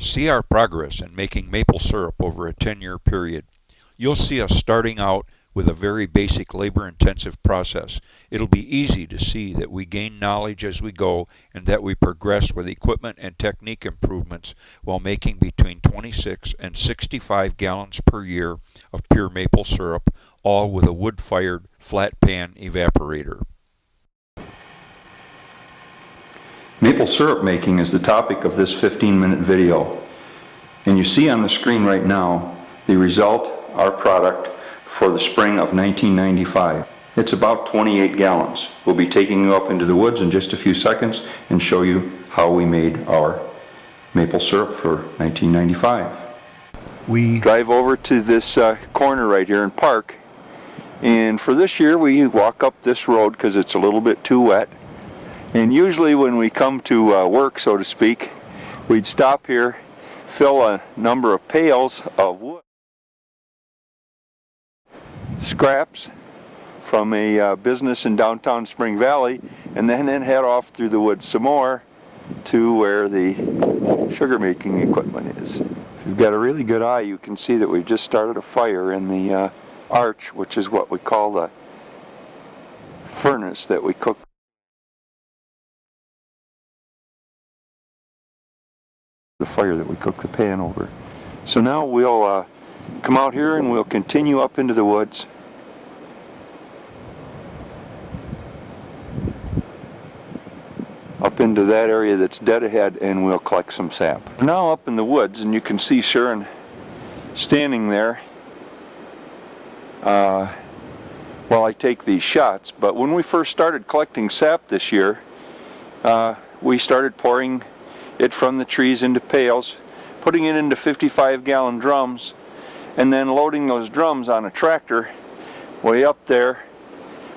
See our progress in making maple syrup over a 10-year period. You'll see us starting out with a very basic labor-intensive process. It'll be easy to see that we gain knowledge as we go and that we progress with equipment and technique improvements while making between 26 and 65 gallons per year of pure maple syrup, all with a wood-fired flat pan evaporator. Maple syrup making is the topic of this 15-minute video. And you see on the screen right now the result, our product, for the spring of 1995. It's about 28 gallons. We'll be taking you up into the woods in just a few seconds and show you how we made our maple syrup for 1995. We drive over to this corner right here and park. And for this year we walk up this road because it's a little bit too wet. And usually when we come to work, so to speak, we'd stop here, fill a number of pails of wood, scraps from a business in downtown Spring Valley, and then head off through the woods some more to where the sugar making equipment is. If you've got a really good eye, you can see that we've just started a fire in the arch, which is what we call the furnace that we cook. The fire that we cook the pan over. So now we'll come out here and we'll continue up into the woods. Up into that area that's dead ahead, and we'll collect some sap. We're now up in the woods, and you can see Sharon standing there while I take these shots. But when we first started collecting sap this year, we started pouring it from the trees into pails, putting it into 55-gallon drums, and then loading those drums on a tractor way up there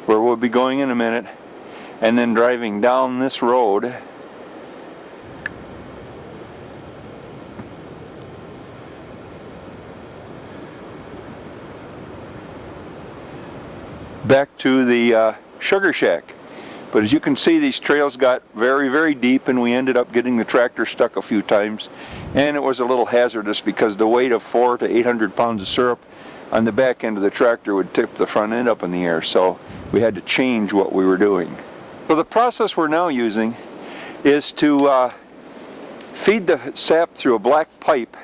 where we'll be going in a minute, and then driving down this road back to the sugar shack. But as you can see, these trails got very, very deep, and we ended up getting the tractor stuck a few times, and it was a little hazardous because the weight of 400 to 800 pounds of syrup on the back end of the tractor would tip the front end up in the air, so we had to change what we were doing. So the process we're now using is to feed the sap through a black pipe,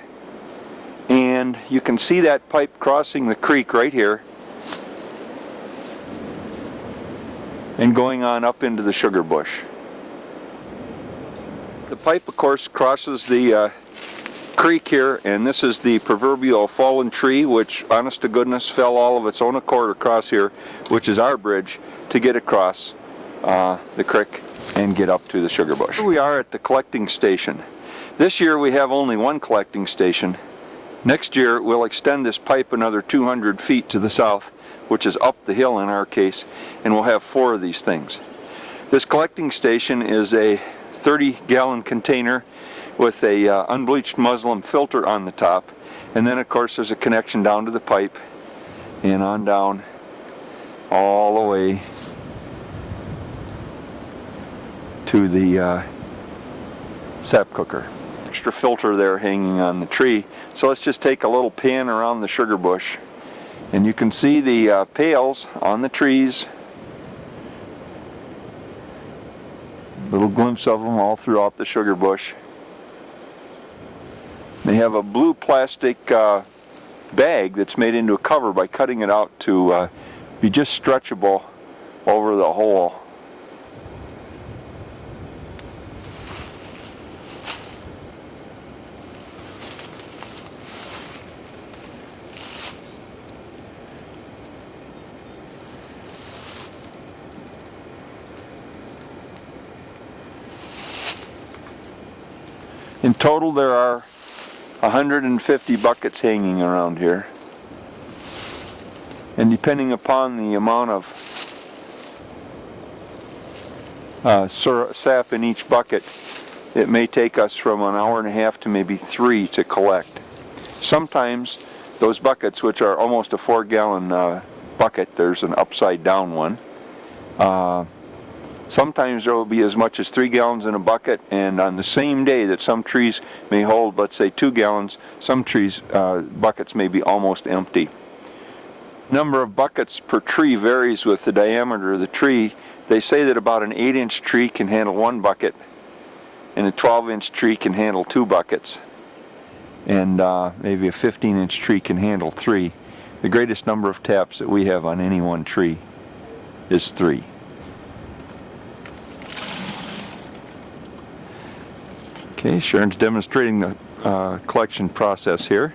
and you can see that pipe crossing the creek right here and going on up into the sugar bush. The pipe, of course, crosses the creek here, and this is the proverbial fallen tree, which, honest to goodness, fell all of its own accord across here, which is our bridge to get across the creek and get up to the sugar bush. Here we are at the collecting station. This year we have only one collecting station. Next year we'll extend this pipe another 200 feet to the south, which is up the hill in our case, and we'll have 4 of these things. This collecting station is a 30-gallon container with a unbleached muslin filter on the top, and then of course there's a connection down to the pipe and on down all the way to the sap cooker. Extra filter there hanging on the tree. So let's just take a little pan around the sugar bush, and you can see the pails on the trees. Little glimpse of them all throughout the sugar bush. They have a blue plastic bag that's made into a cover by cutting it out to be just stretchable over the hole. In total there are 150 buckets hanging around here, and depending upon the amount of sap in each bucket, it may take us from an hour and a half to maybe 3 to collect. Sometimes those buckets, which are almost a 4-gallon bucket, there's an upside down one, Sometimes there will be as much as 3 gallons in a bucket, and on the same day that some trees may hold, let's say 2 gallons, some trees buckets may be almost empty. Number of buckets per tree varies with the diameter of the tree. They say that about an 8-inch tree can handle 1 bucket, and a 12-inch tree can handle 2 buckets, and maybe a 15-inch tree can handle 3. The greatest number of taps that we have on any one tree is 3. Okay, Sharon's demonstrating the collection process here.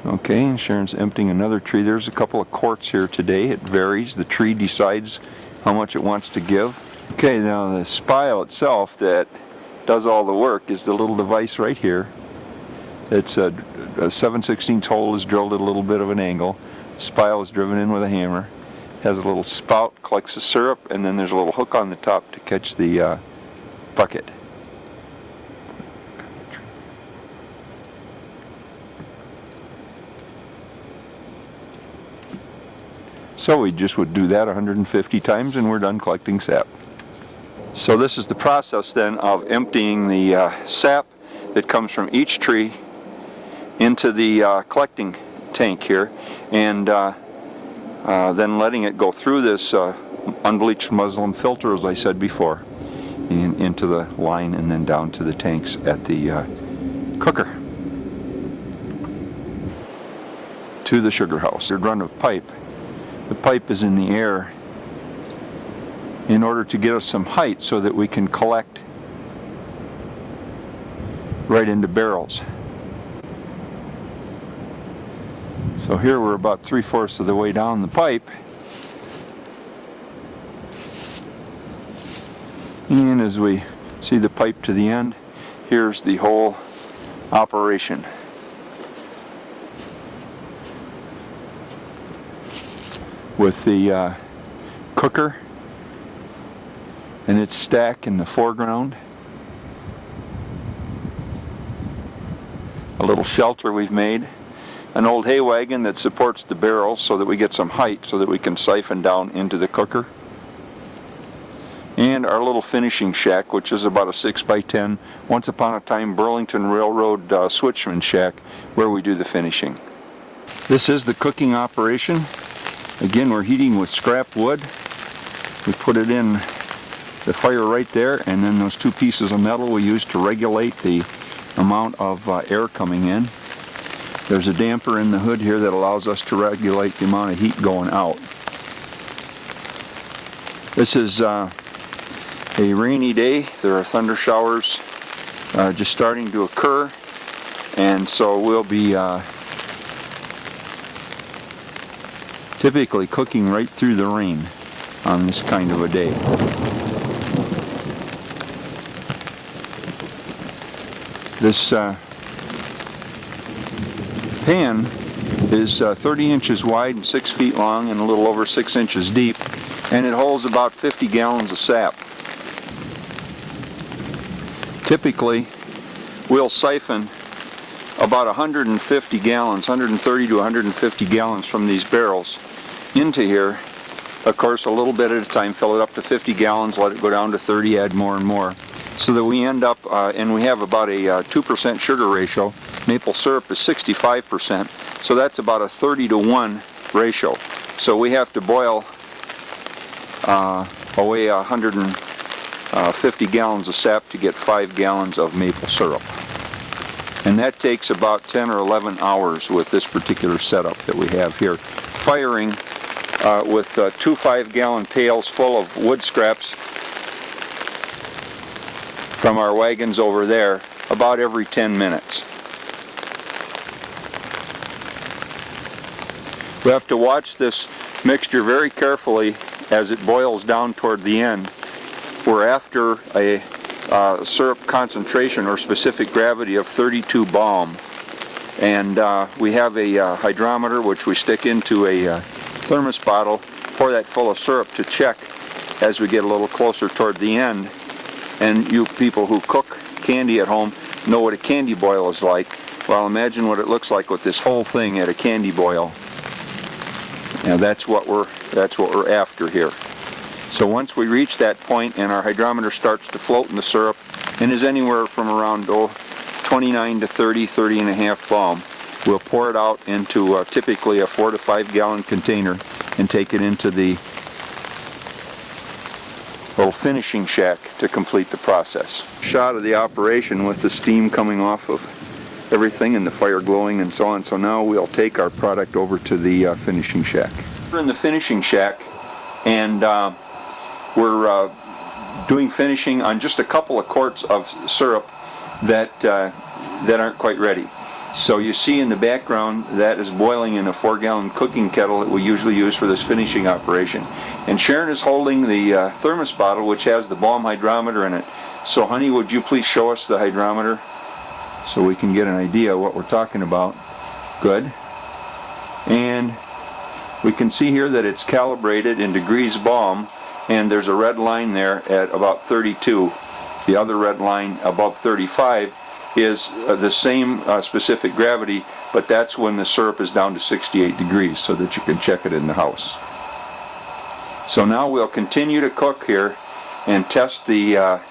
Okay, and Sharon's emptying another tree. There's a couple of quarts here today. It varies. The tree decides how much it wants to give. Okay, now the spile itself that does all the work is the little device right here. It's a 7/16 hole is drilled at a little bit of an angle. Spile is driven in with a hammer. Has a little spout, collects the syrup, and then there's a little hook on the top to catch the bucket. So we just would do that 150 times and we're done collecting sap. So this is the process then of emptying the sap that comes from each tree into the collecting tank here, and then letting it go through this unbleached muslin filter, as I said before, into the line and then down to the tanks at the cooker to the sugar house. A run of pipe. The pipe is in the air in order to get us some height so that we can collect right into barrels. So here we're about 3/4 of the way down the pipe, and as we see the pipe to the end, here's the whole operation. With the cooker and its stack in the foreground, a little shelter we've made, an old hay wagon that supports the barrels so that we get some height so that we can siphon down into the cooker, and our little finishing shack, which is about a 6x10 once upon a time Burlington Railroad switchman shack where we do the finishing. This is the cooking operation. Again, we're heating with scrap wood. We put it in the fire right there, and then those 2 pieces of metal we use to regulate the amount of air coming in. There's a damper in the hood here that allows us to regulate the amount of heat going out. This is a rainy day. There are thunder showers just starting to occur, and so we'll be typically cooking right through the rain on this kind of a day. This pan is 30 inches wide and 6 feet long and a little over 6 inches deep, and it holds about 50 gallons of sap. Typically, we'll siphon about 150 gallons, 130 to 150 gallons from these barrels into here. Of course, a little bit at a time, fill it up to 50 gallons, let it go down to 30, add more and more, so that we end up, and we have about a 2% sugar ratio. Maple syrup is 65%, so that's about a 30-to-1 ratio. So we have to boil away 150 gallons of sap to get 5 gallons of maple syrup. And that takes about 10 or 11 hours with this particular setup that we have here. Firing with 2 5-gallon pails full of wood scraps from our wagons over there about every 10 minutes. We have to watch this mixture very carefully as it boils down toward the end. We're after a syrup concentration or specific gravity of 32 balm, and we have a hydrometer which we stick into a thermos bottle, pour that full of syrup to check as we get a little closer toward the end. And you people who cook candy at home know what a candy boil is like. Well, imagine what it looks like with this whole thing at a candy boil. Now that's what we're after here. So once we reach that point and our hydrometer starts to float in the syrup and is anywhere from around 29 to 30 and a half balm, we'll pour it out into typically a 4 to 5 gallon container and take it into the little finishing shack to complete the process. Shot of the operation with the steam coming off of everything and the fire glowing and so on. So now we'll take our product over to the finishing shack. We're in the finishing shack, and we're doing finishing on just a couple of quarts of syrup that aren't quite ready. So you see in the background that is boiling in a 4-gallon cooking kettle that we usually use for this finishing operation. And Sharon is holding the thermos bottle which has the balm hydrometer in it. So honey, would you please show us the hydrometer so we can get an idea of what we're talking about? Good. And we can see here that it's calibrated in degrees balm, and there's a red line there at about 32. The other red line above 35 is the same specific gravity, but that's when the syrup is down to 68 degrees, so that you can check it in the house. So now we'll continue to cook here and test the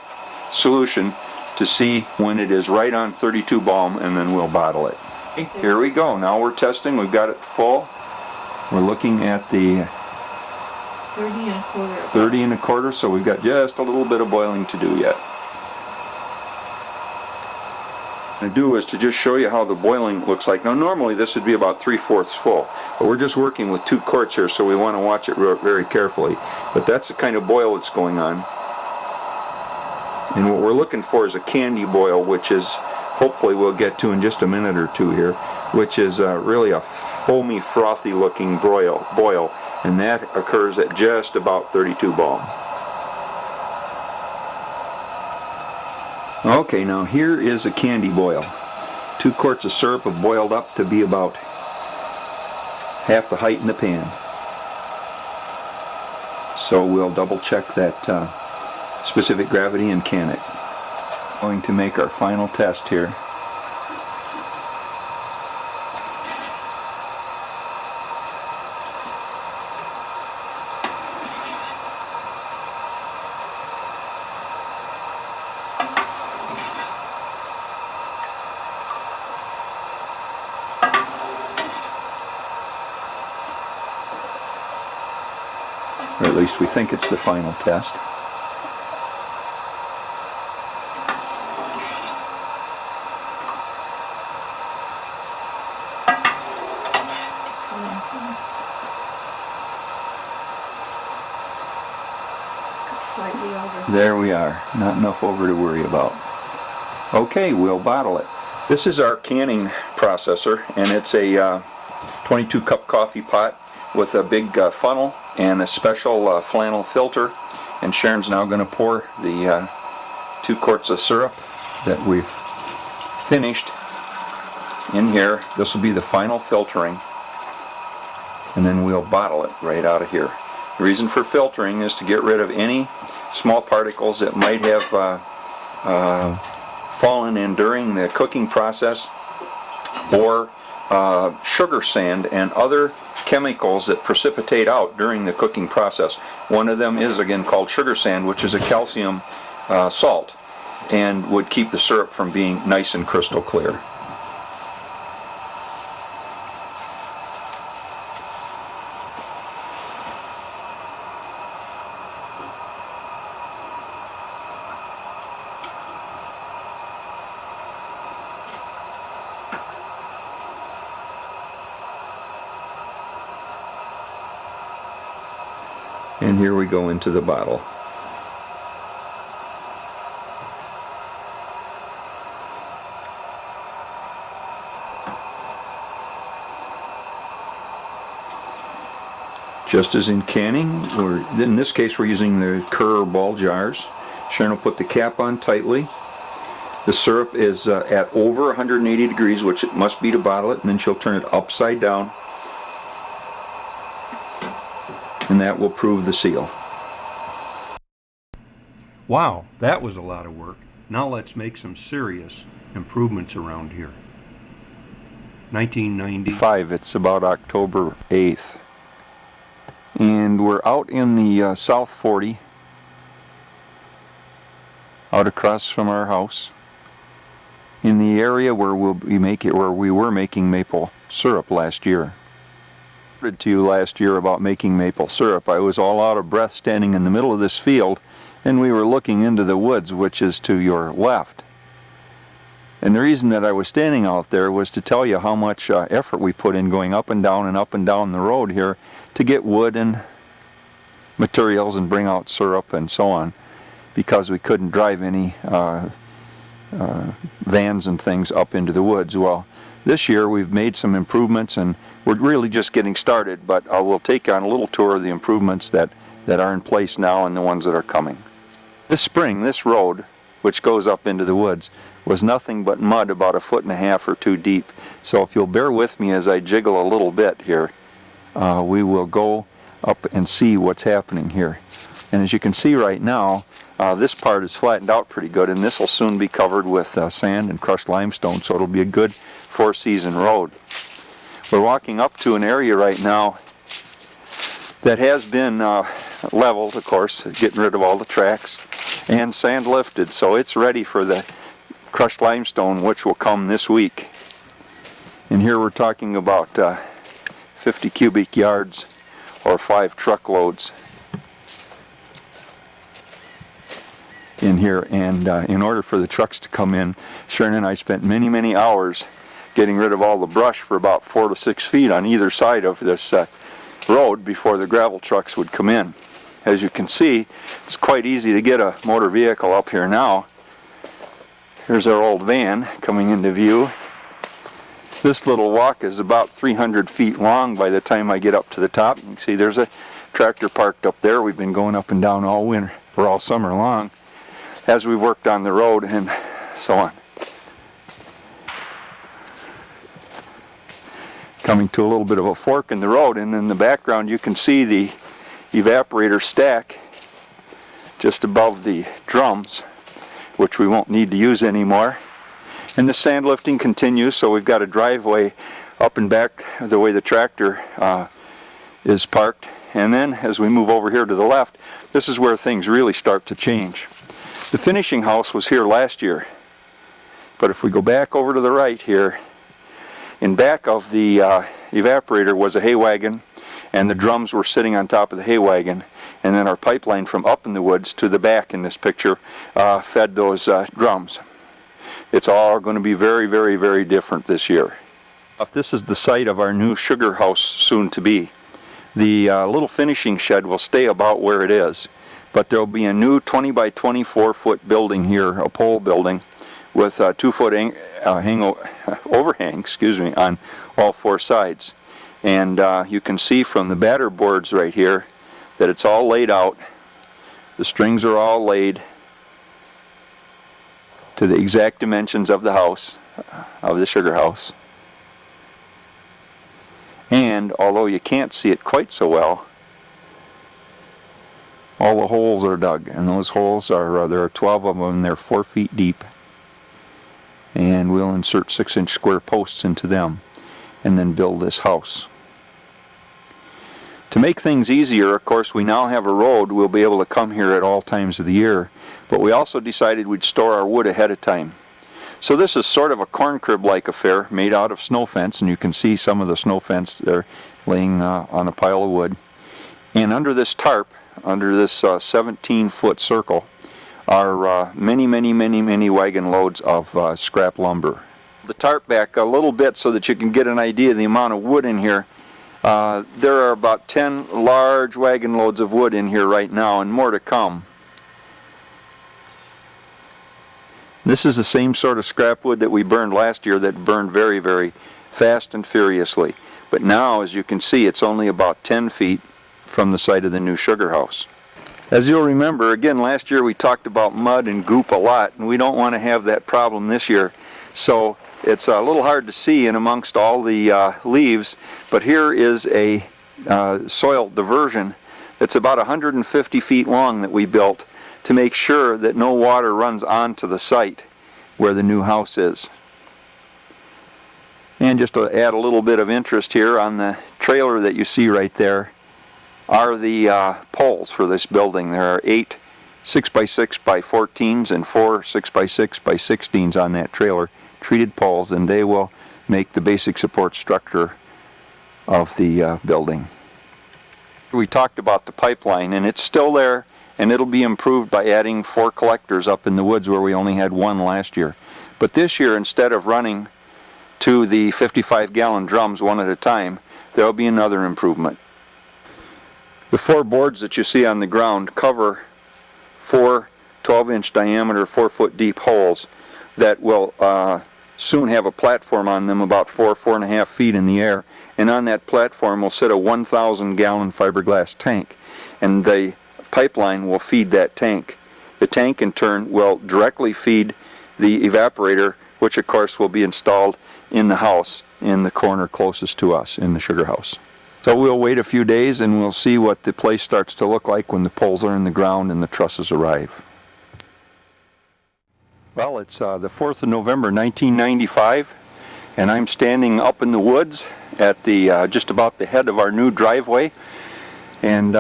solution to see when it is right on 32 balm, and then we'll bottle it. Here we go. Now we're testing. We've got it full. We're looking at the 30 and a quarter, so we've got just a little bit of boiling to do yet. What I'm going to do is to just show you how the boiling looks like. Now normally this would be about 3/4 full, but we're just working with 2 quarts here, so we want to watch it very carefully. But that's the kind of boil that's going on. And what we're looking for is a candy boil, which is, hopefully we'll get to in just a minute or two here, which is really a foamy, frothy looking boil, and that occurs at just about 32 balm. Okay, now here is a candy boil. 2 quarts of syrup have boiled up to be about half the height in the pan. So we'll double check that specific gravity and can it. Going to make our final test here. Or at least we think it's the final test. Slightly over. There we are. Not enough over to worry about. Okay, we'll bottle it. This is our canning processor, and it's a 22 cup coffee pot with a big funnel and a special flannel filter. And Sharon's now going to pour the 2 quarts of syrup that we've finished in here. This will be the final filtering, and then we'll bottle it right out of here. The reason for filtering is to get rid of any small particles that might have fallen in during the cooking process, or sugar sand and other chemicals that precipitate out during the cooking process. One of them is again called sugar sand, which is a calcium salt, and would keep the syrup from being nice and crystal clear. And here we go into the bottle. Just as in canning, in this case we're using the Kerr ball jars. Sharon will put the cap on tightly. The syrup is at over 180 degrees, which it must be to bottle it, and then she'll turn it upside down, and that will prove the seal. Wow, that was a lot of work. Now let's make some serious improvements around here. 1995, It's about October 8th. And we're out in the South 40, out across from our house, in the area where we were making maple syrup last year. I reported to you last year about making maple syrup. I was all out of breath standing in the middle of this field, and we were looking into the woods, which is to your left. And the reason that I was standing out there was to tell you how much effort we put in going up and down the road here to get wood and materials and bring out syrup and so on, because we couldn't drive any vans and things up into the woods. Well, this year we've made some improvements, and we're really just getting started, but we'll take on a little tour of the improvements that are in place now and the ones that are coming. This spring, this road, which goes up into the woods, was nothing but mud about 1.5 feet or 2 deep. So if you'll bear with me as I jiggle a little bit here, we will go up and see what's happening here. And as you can see right now, this part is flattened out pretty good, and this will soon be covered with sand and crushed limestone, so it'll be a good 4-season road. We're walking up to an area right now that has been leveled, of course, getting rid of all the tracks, and sand lifted, so it's ready for the crushed limestone, which will come this week. And here we're talking about 50 cubic yards or 5 truckloads in here. And in order for the trucks to come in, Sharon and I spent many hours getting rid of all the brush for about 4 to 6 feet on either side of this road before the gravel trucks would come in. As you can see, it's quite easy to get a motor vehicle up here now. Here's our old van coming into view. This little walk is about 300 feet long by the time I get up to the top. You can see there's a tractor parked up there. We've been going up and down all winter, or all summer long, as we worked on the road and so on. Coming to a little bit of a fork in the road, and in the background you can see the evaporator stack just above the drums, which we won't need to use anymore. And the sand lifting continues, so we've got a driveway up and back the way the tractor is parked. And then as we move over here to the left, this is where things really start to change. The finishing house was here last year, but if we go back over to the right here, in back of the evaporator was a hay wagon, and the drums were sitting on top of the hay wagon, and then our pipeline from up in the woods to the back in this picture fed those drums. It's all going to be very different this year. This is the site of our new sugar house soon to be. The little finishing shed will stay about where it is, but there will be a new 20 by 24 foot building here, a pole building, with a 2 foot overhang, on all 4 sides. And you can see from the batter boards right here that it's all laid out. The strings are all laid to the exact dimensions of the house, of the sugar house. And although you can't see it quite so well, all the holes are dug, and those holes are, there are 12 of them, and they're 4 feet deep. And we'll insert 6-inch square posts into them and then build this house. To make things easier, of course, we now have a road. We'll be able to come here at all times of the year, but we also decided we'd store our wood ahead of time. So this is sort of a corn crib-like affair made out of snow fence, and you can see some of the snow fence there laying on a pile of wood. And under this tarp, under this 17-foot circle, are many wagon loads of scrap lumber. The tarp back a little bit so that you can get an idea of the amount of wood in here. There are about 10 large wagon loads of wood in here right now, and more to come. This is the same sort of scrap wood that we burned last year, that burned very fast and furiously. But now, as you can see, it's only about 10 feet from the site of the new sugar house. As you'll remember, again, last year we talked about mud and goop a lot, and we don't want to have that problem this year. So it's a little hard to see in amongst all the leaves, but here is a soil diversion that's about 150 feet long that we built to make sure that no water runs onto the site where the new house is. And just to add a little bit of interest here, on the trailer that you see right there, are the poles for this building. There are 8 6x6x14s and 4 6x6x16s on that trailer, treated poles, and they will make the basic support structure of the building. We talked about the pipeline, and it's still there, and it'll be improved by adding 4 collectors up in the woods where we only had 1 last year. But this year, instead of running to the 55-gallon drums one at a time, there'll be another improvement. The 4 boards that you see on the ground cover 4 12-inch diameter, 4-foot deep holes that will soon have a platform on them about 4.5 feet in the air, and on that platform will sit a 1,000-gallon fiberglass tank, and the pipeline will feed that tank. The tank in turn will directly feed the evaporator, which of course will be installed in the house in the corner closest to us in the sugar house. So we'll wait a few days and we'll see what the place starts to look like when the poles are in the ground and the trusses arrive. Well, it's the 4th of November 1995, and I'm standing up in the woods at the just about the head of our new driveway, and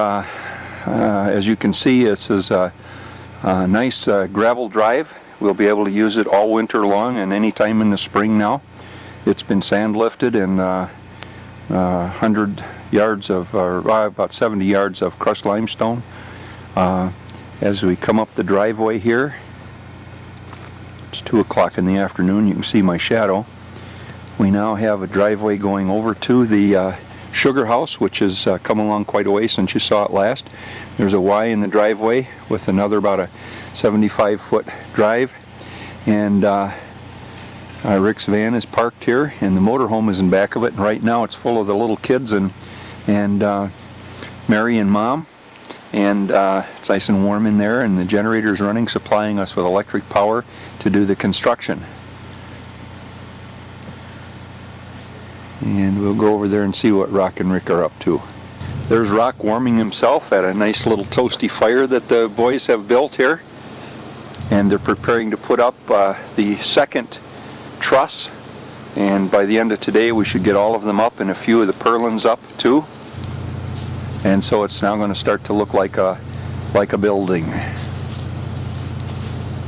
as you can see, this is a nice gravel drive. We'll be able to use it all winter long and any time in the spring now. It's been sand lifted, and 100 yards of, about 70 yards of crushed limestone. As we come up the driveway here, it's 2 o'clock in the afternoon, you can see my shadow. We now have a driveway going over to the sugar house, which has come along quite a way since you saw it last. There's a Y in the driveway with another about a 75-foot drive, and Rick's van is parked here, and the motorhome is in back of it, and right now it's full of the little kids and Mary and Mom, and it's nice and warm in there, and the generator's running, supplying us with electric power to do the construction. And we'll go over there and see what Rock and Rick are up to. There's Rock warming himself at a nice little toasty fire that the boys have built here, and they're preparing to put up the second truss, and by the end of today we should get all of them up and a few of the purlins up too, and so it's now going to start to look like a building.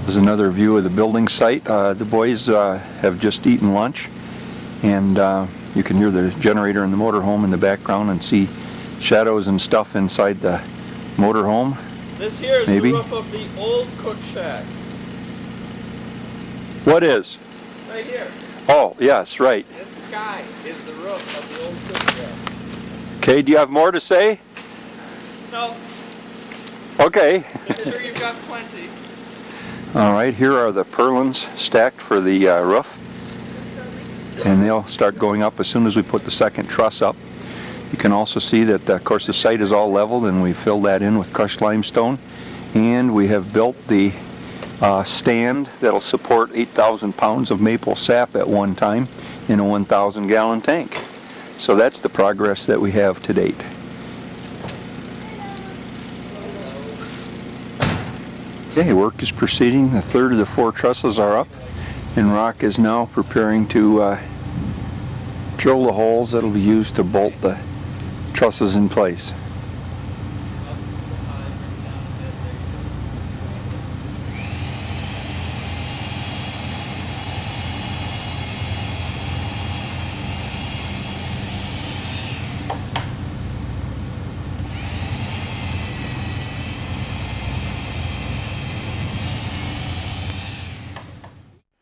This is another view of the building site. The boys have just eaten lunch, and you can hear the generator and the motorhome in the background and see shadows and stuff inside the motorhome. This here is maybe the roof of the old cook shack. What is? Right here. Oh, yes, right. This sky is the roof of the old cook shack. Okay, do you have more to say? No, Okay. I'm sure you've got plenty. All right, here are the purlins stacked for the roof, and they'll start going up as soon as we put the second truss up. You can also see that, of course, the site is all leveled, and we filled that in with crushed limestone, and we have built the stand that'll support 8,000 pounds of maple sap at one time in a 1,000-gallon tank. So that's the progress that we have to date. Okay, work is proceeding. A third of the 4 trusses are up, and Rock is now preparing to drill the holes that'll be used to bolt the trusses in place.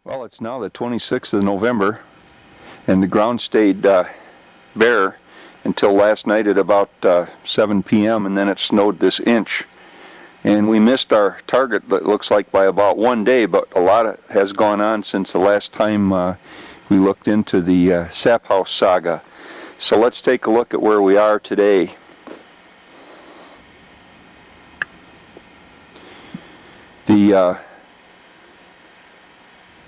Well, it's now the 26th of November, and the ground stayed bare until last night at about 7 p.m. and then it snowed this inch. And we missed our target, it looks like, by about 1 day, but a lot has gone on since the last time we looked into the Sap House saga. So let's take a look at where we are today. The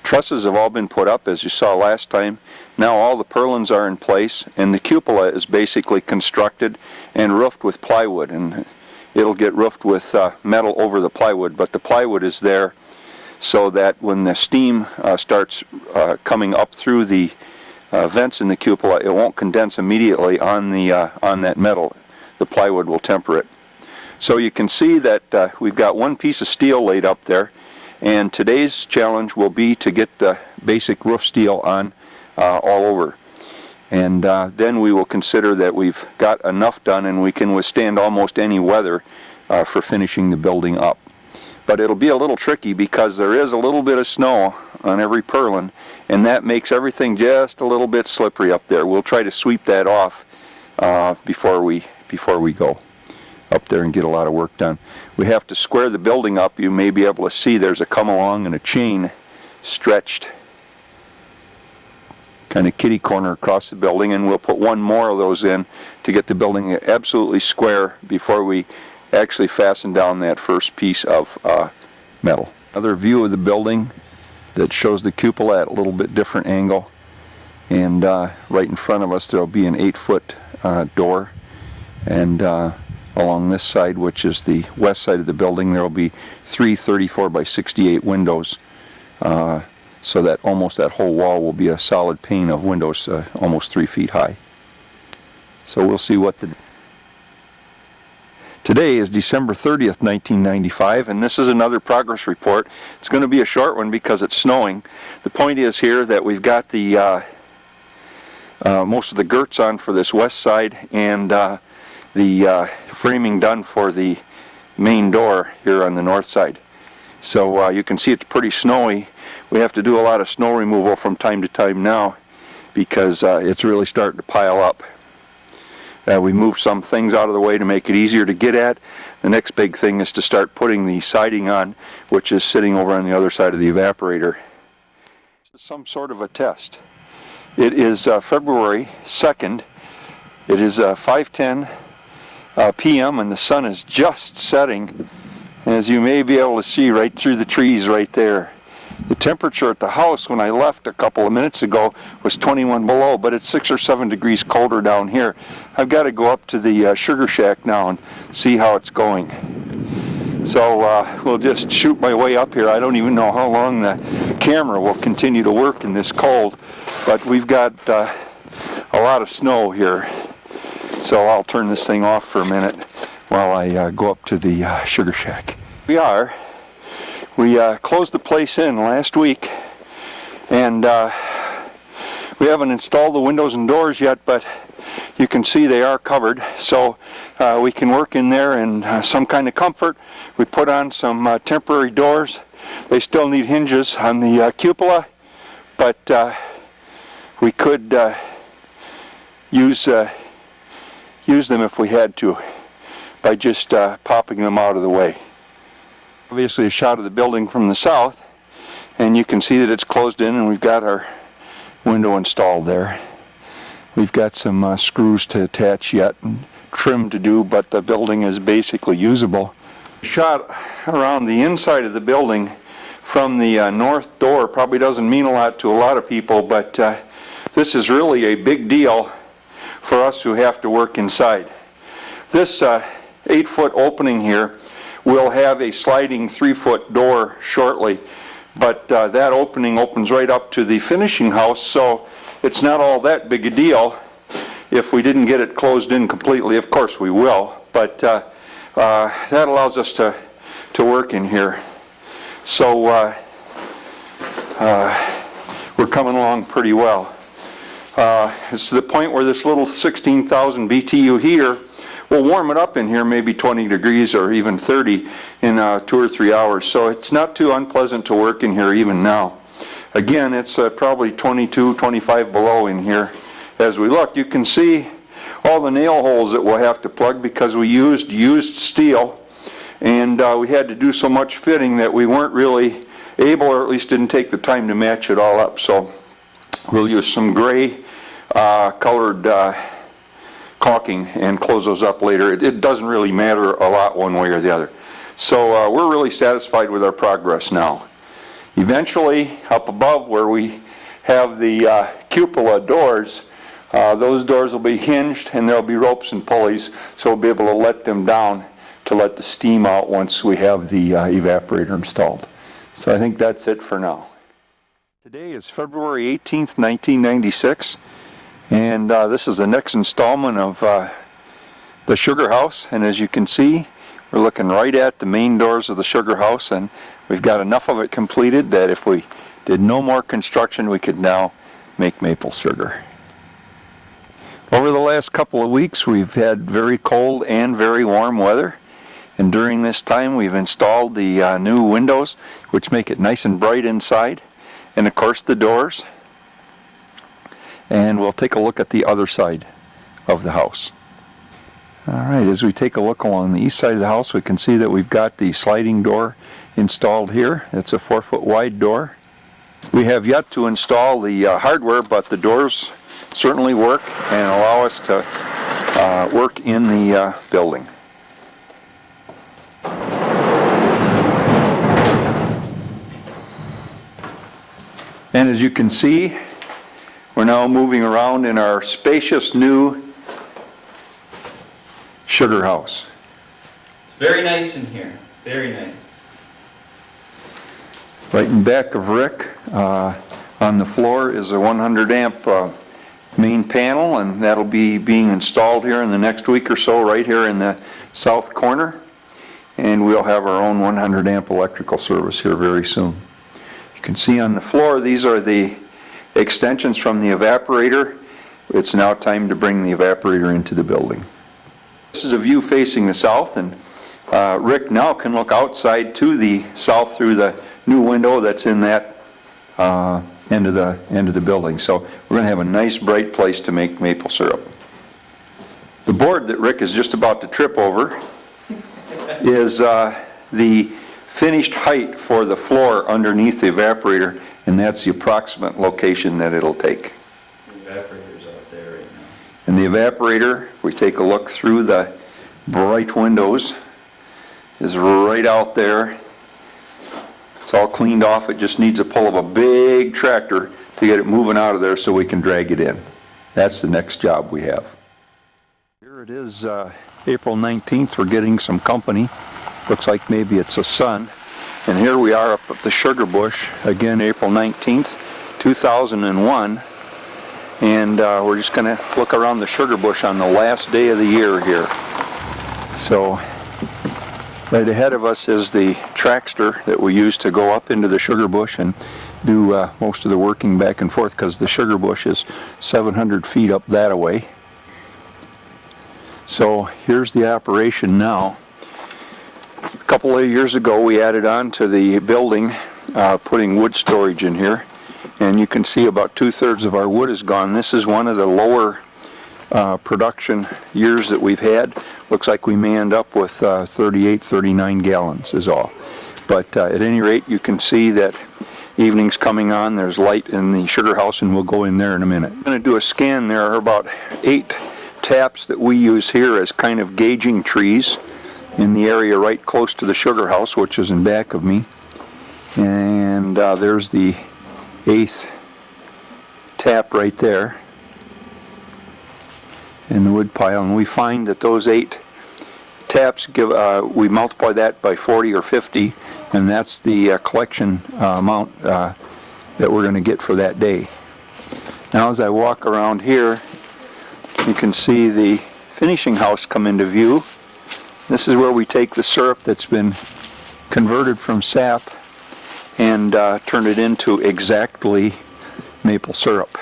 trusses have all been put up, as you saw last time. Now all the purlins are in place, and the cupola is basically constructed and roofed with plywood, and it'll get roofed with metal over the plywood, but the plywood is there so that when the steam starts coming up through the vents in the cupola, it won't condense immediately on the on that metal. the plywood will temper it. So you can see that we've got one piece of steel laid up there, and today's challenge will be to get the basic roof steel on all over. And then we will consider that we've got enough done and we can withstand almost any weather for finishing the building up. But it'll be a little tricky because there is a little bit of snow on every purlin, and that makes everything just a little bit slippery up there. We'll try to sweep that off before we go up there and get a lot of work done. We have to square the building up. You may be able to see there's a come along and a chain stretched kind of kitty corner across the building, and we'll put one more of those in to get the building absolutely square before we actually fasten down that first piece of metal. Another view of the building that shows the cupola at a little bit different angle, and right in front of us there'll be an 8-foot door, and along this side, which is the west side of the building, there will be 3 34 by 68 windows, so that almost that whole wall will be a solid pane of windows almost 3 feet high. So we'll see what the... Today is December 30th, 1995, and this is another progress report. It's going to be a short one because it's snowing. The point is here that we've got the most of the girts on for this west side, and the framing done for the main door here on the north side. So you can see it's pretty snowy. We have to do a lot of snow removal from time to time now because it's really starting to pile up. We moved some things out of the way to make it easier to get at. The next big thing is to start putting the siding on, which is sitting over on the other side of the evaporator. This is some sort of a test. It is February 2nd. It is 5:10 p.m. and the sun is just setting, as you may be able to see right through the trees right there. The temperature at the house when I left a couple of minutes ago was 21 below, but it's 6 or 7 degrees colder down here. I've got to go up to the sugar shack now and see how it's going. So we'll just shoot my way up here. I don't even know how long the camera will continue to work in this cold, but we've got a lot of snow here. So I'll turn this thing off for a minute while I go up to the sugar shack. We closed the place in last week, and we haven't installed the windows and doors yet, but you can see they are covered, so we can work in there in some kind of comfort. We put on some temporary doors. They still need hinges on the cupola, but we could use them if we had to by just popping them out of the way. Obviously a shot of the building from the south, and you can see that it's closed in and we've got our window installed there. We've got some screws to attach yet and trim to do, but the building is basically usable. Shot around the inside of the building from the north door probably doesn't mean a lot to a lot of people, but this is really a big deal for us who have to work inside. This 8-foot opening here will have a sliding 3-foot door shortly, but that opening opens right up to the finishing house, so it's not all that big a deal if we didn't get it closed in completely. Of course we will, but that allows us to work in here. So we're coming along pretty well. It's to the point where this little 16,000 BTU heater will warm it up in here maybe 20 degrees or even 30 in 2 or 3 hours. So it's not too unpleasant to work in here even now. Again, it's probably 22, 25 below in here. As we look, you can see all the nail holes that we'll have to plug because we used steel, and we had to do so much fitting that we weren't really able, or at least didn't take the time to match it all up. So we'll use some gray colored caulking and close those up later. It doesn't really matter a lot one way or the other. So we're really satisfied with our progress now. Eventually, up above where we have the cupola doors, those doors will be hinged and there'll be ropes and pulleys, so we'll be able to let them down to let the steam out once we have the evaporator installed. So I think that's it for now. Today is February 18th, 1996. And this is the next installment of the sugar house, and as you can see, we're looking right at the main doors of the sugar house, and we've got enough of it completed that if we did no more construction, we could now make maple sugar. Over the last couple of weeks, we've had very cold and very warm weather, and during this time we've installed the new windows, which make it nice and bright inside, and of course the doors. And we'll take a look at the other side of the house. Alright, as we take a look along the east side of the house, we can see that we've got the sliding door installed here. It's a 4-foot wide door. We have yet to install the hardware, but the doors certainly work and allow us to work in the building. And as you can see, we're now moving around in our spacious new sugar house. It's very nice in here, very nice. Right in back of Rick, on the floor is a 100 amp main panel, and that'll be being installed here in the next week or so, right here in the south corner. And we'll have our own 100 amp electrical service here very soon. You can see on the floor, these are the extensions from the evaporator. It's now time to bring the evaporator into the building. This is a view facing the south, and Rick now can look outside to the south through the new window that's in that end of the building. So we're going to have a nice bright place to make maple syrup. The board that Rick is just about to trip over is the finished height for the floor underneath the evaporator, and that's the approximate location that it'll take. The evaporator's out there right now. And the evaporator, if we take a look through the bright windows, is right out there. It's all cleaned off. It just needs a pull of a big tractor to get it moving out of there so we can drag it in. That's the next job we have. Here it is, April 19th. We're getting some company. Looks like maybe it's a sun. And here we are up at the sugar bush, again April 19th, 2001. And we're just going to look around the sugar bush on the last day of the year here. So right ahead of us is the trackster that we use to go up into the sugar bush and do most of the working back and forth, because the sugar bush is 700 feet up that way. So here's the operation now. A couple of years ago we added on to the building, putting wood storage in here, and you can see about 2/3 of our wood is gone. This is one of the lower production years that we've had. Looks like we may end up with 38, 39 gallons is all. But at any rate, you can see that evening's coming on. There's light in the sugar house, and we'll go in there in a minute. I'm going to do a scan. There are about 8 taps that we use here as kind of gauging trees in the area right close to the sugar house, which is in back of me. And there's the 8th tap right there in the wood pile, and we find that those 8 taps give, we multiply that by 40 or 50, and that's the collection amount that we're going to get for that day. Now as I walk around here, you can see the finishing house come into view. This is where we take the syrup that's been converted from sap and turn it into exactly maple syrup.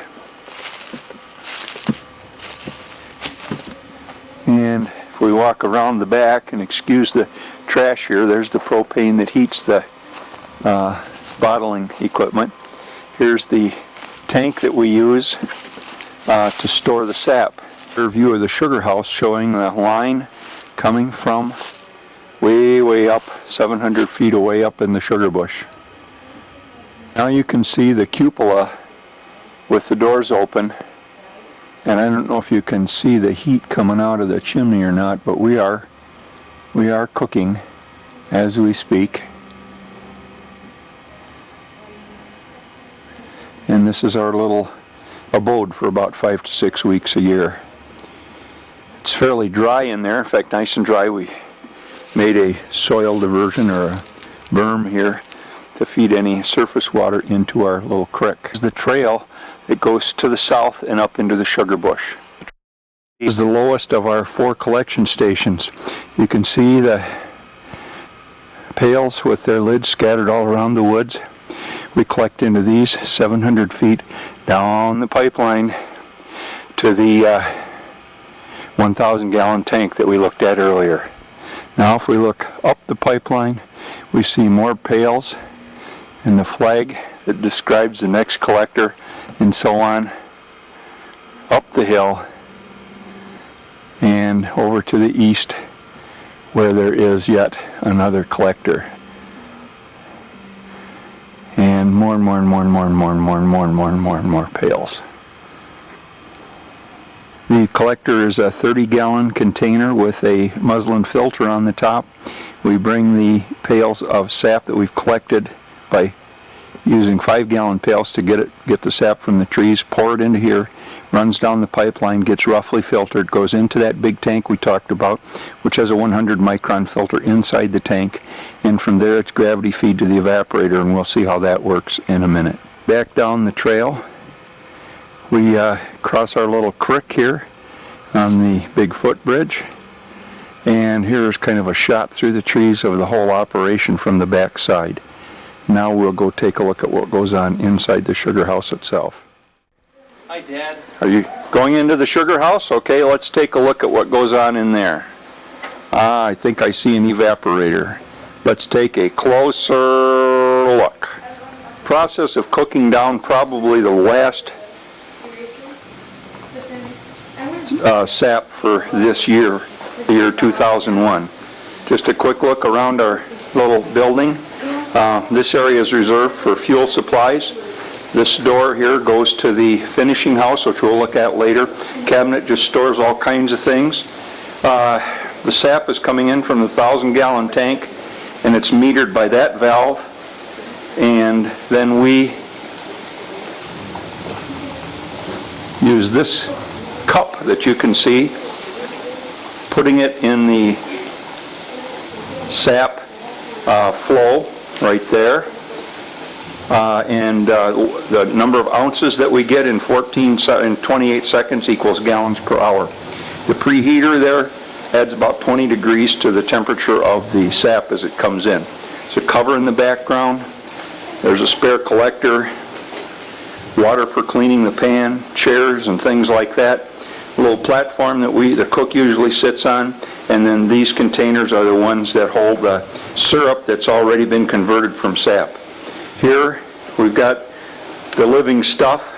And if we walk around the back, and excuse the trash here, there's the propane that heats the bottling equipment. Here's the tank that we use to store the sap. Here's a view of the sugar house showing the line coming from way up, 700 feet away up in the sugar bush. Now you can see the cupola with the doors open, and I don't know if you can see the heat coming out of the chimney or not, but we are cooking as we speak. And this is our little abode for about 5 to 6 weeks a year. It's fairly dry in there, in fact nice and dry. We made a soil diversion or a berm here to feed any surface water into our little creek. This is the trail that goes to the south and up into the sugar bush. This is the lowest of our 4 collection stations. You can see the pails with their lids scattered all around the woods. We collect into these 700 feet down the pipeline to the 1,000 gallon tank that we looked at earlier. Now if we look up the pipeline, we see more pails and the flag that describes the next collector, and so on up the hill and over to the east where there is yet another collector. And more and more and more and more and more and more and more and more and more and more pails. The collector is a 30-gallon container with a muslin filter on the top. We bring the pails of sap that we've collected by using 5-gallon pails to get the sap from the trees, pour it into here, runs down the pipeline, gets roughly filtered, goes into that big tank we talked about, which has a 100 micron filter inside the tank, and from there it's gravity feed to the evaporator, and we'll see how that works in a minute. Back down the trail, we cross our little creek here on the big footbridge, and here's kind of a shot through the trees of the whole operation from the back side. Now we'll go take a look at what goes on inside the sugar house itself. Hi, Dad. Are you going into the sugar house? Okay, let's take a look at what goes on in there. I think I see an evaporator. Let's take a closer look. Process of cooking down probably the last sap for this year, the year 2001. Just a quick look around our little building. This area is reserved for fuel supplies. This door here goes to the finishing house, which we'll look at later. Cabinet just stores all kinds of things. The sap is coming in from the 1,000-gallon tank, and it's metered by that valve. And then we use this cup that you can see, putting it in the sap flow right there. The number of ounces that we get in 28 seconds equals gallons per hour. The preheater there adds about 20 degrees to the temperature of the sap as it comes in. There's a cover in the background. There's a spare collector, water for cleaning the pan, chairs and things like that. A little platform that the cook usually sits on, and then these containers are the ones that hold the syrup that's already been converted from sap. Here we've got the living stuff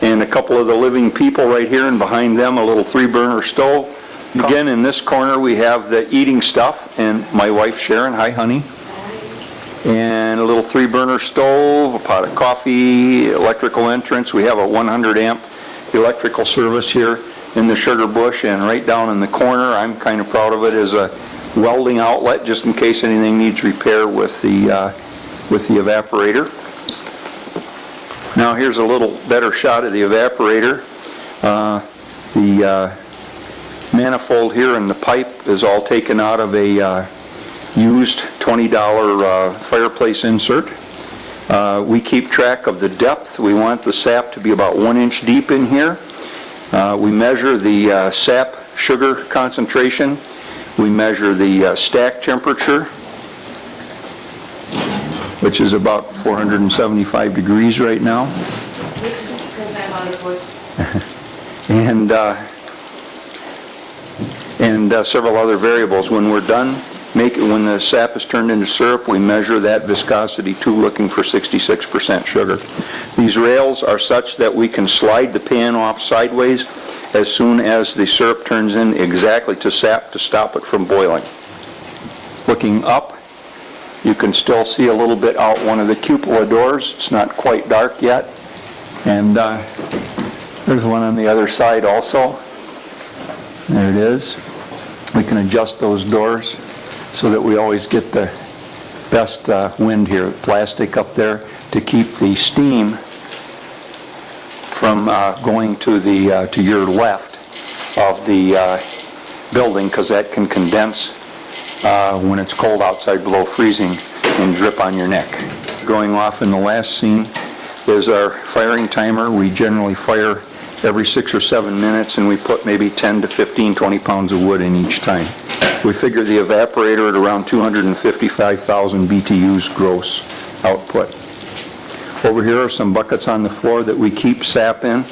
and a couple of the living people right here, and behind them a little 3-burner stove. Again, in this corner we have the eating stuff, and my wife Sharon, hi honey, and a little 3-burner stove, a pot of coffee, electrical entrance. We have a 100 amp electrical service here in the sugar bush, and right down in the corner, I'm kind of proud of it, is a welding outlet just in case anything needs repair with the evaporator. Now here's a little better shot of the evaporator. The manifold here in the pipe is all taken out of a used $20 fireplace insert. We keep track of the depth. We want the sap to be about 1 inch deep in here. We measure the sap sugar concentration. We measure the stack temperature, which is about 475 degrees right now. and several other variables. When we're done, when the sap is turned into syrup, we measure that viscosity too, looking for 66% sugar. These rails are such that we can slide the pan off sideways as soon as the syrup turns in exactly to sap to stop it from boiling. Looking up, you can still see a little bit out one of the cupola doors. It's not quite dark yet. And there's one on the other side also. There it is. We can adjust those doors so that we always get the best wind here. Plastic up there to keep the steam from going to your left of the building, because that can condense when it's cold outside below freezing and drip on your neck. Going off in the last scene is our firing timer. We generally fire every 6 or 7 minutes, and we put maybe 10 to 15, 20 pounds of wood in each time. We figure the evaporator at around 255,000 BTUs gross output. Over here are some buckets on the floor that we keep sap in.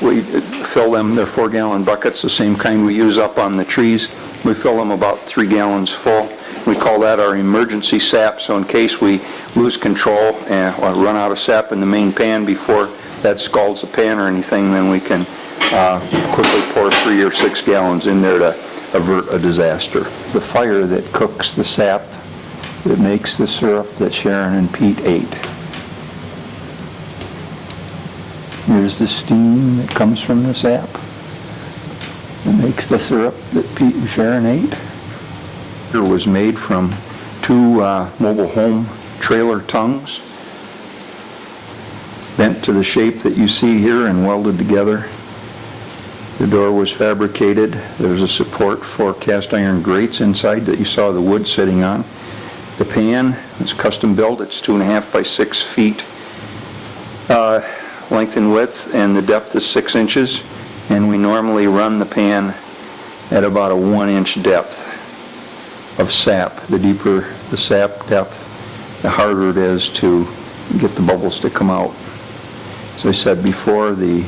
We fill them, they're 4-gallon buckets, the same kind we use up on the trees. We fill them about 3 gallons full. We call that our emergency sap, so in case we lose control and run out of sap in the main pan before that scalds the pan or anything, then we can quickly pour 3 or 6 gallons in there to avert a disaster. The fire that cooks the sap that makes the syrup that Sharon and Pete ate. Here's the steam that comes from the sap that makes the syrup that Pete and Sharon ate. It was made from 2 mobile home trailer tongues, bent to the shape that you see here and welded together. The door was fabricated. There's a support for cast iron grates inside that you saw the wood sitting on. The pan is custom built. It's 2.5 by 6 feet length and width, and the depth is 6 inches. And we normally run the pan at about a 1-inch depth of sap. The deeper the sap depth, the harder it is to get the bubbles to come out. As I said before, the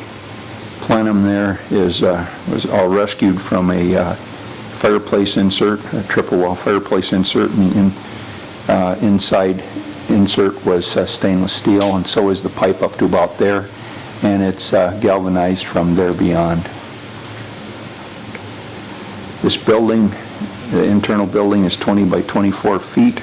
plenum there was all rescued from a fireplace insert, a triple wall fireplace insert, and the inside insert was stainless steel, and so is the pipe up to about there, and it's galvanized from there beyond. This building, the internal building, is 20 by 24 feet.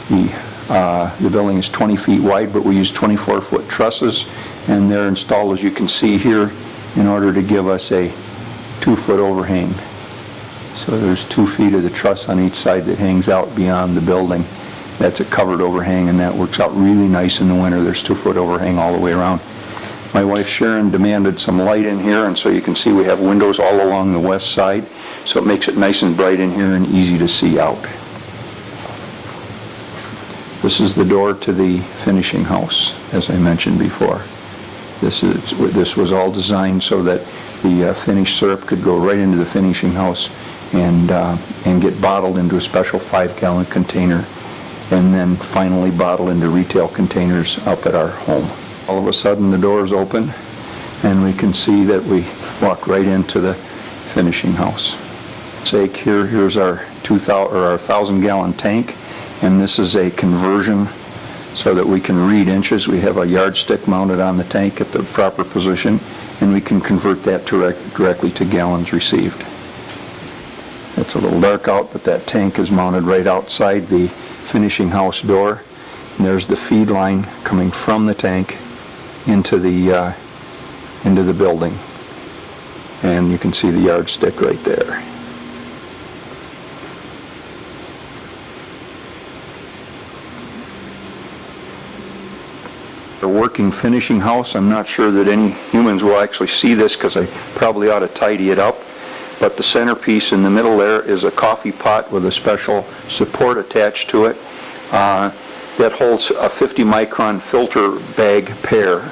The building is 20 feet wide, but we use 24-foot trusses, and they're installed, as you can see here, in order to give us a 2-foot overhang. So there's 2 feet of the truss on each side that hangs out beyond the building. That's a covered overhang, and that works out really nice in the winter. There's 2-foot overhang all the way around. My wife Sharon demanded some light in here, and so you can see we have windows all along the west side, so it makes it nice and bright in here and easy to see out. This is the door to the finishing house, as I mentioned before. This was all designed so that the finished syrup could go right into the finishing house and get bottled into a special 5-gallon container, and then finally bottled into retail containers up at our home. All of a sudden the doors open, and we can see that we walk right into the finishing house. Here's our 1,000-gallon tank, and this is a conversion so that we can read inches. We have a yardstick mounted on the tank at the proper position, and we can convert that directly to gallons received. It's a little dark out, but that tank is mounted right outside the finishing house door. And there's the feed line coming from the tank into the building, and you can see the yardstick right there. A working finishing house. I'm not sure that any humans will actually see this because I probably ought to tidy it up, but the centerpiece in the middle there is a coffee pot with a special support attached to it that holds a 50-micron filter bag pair,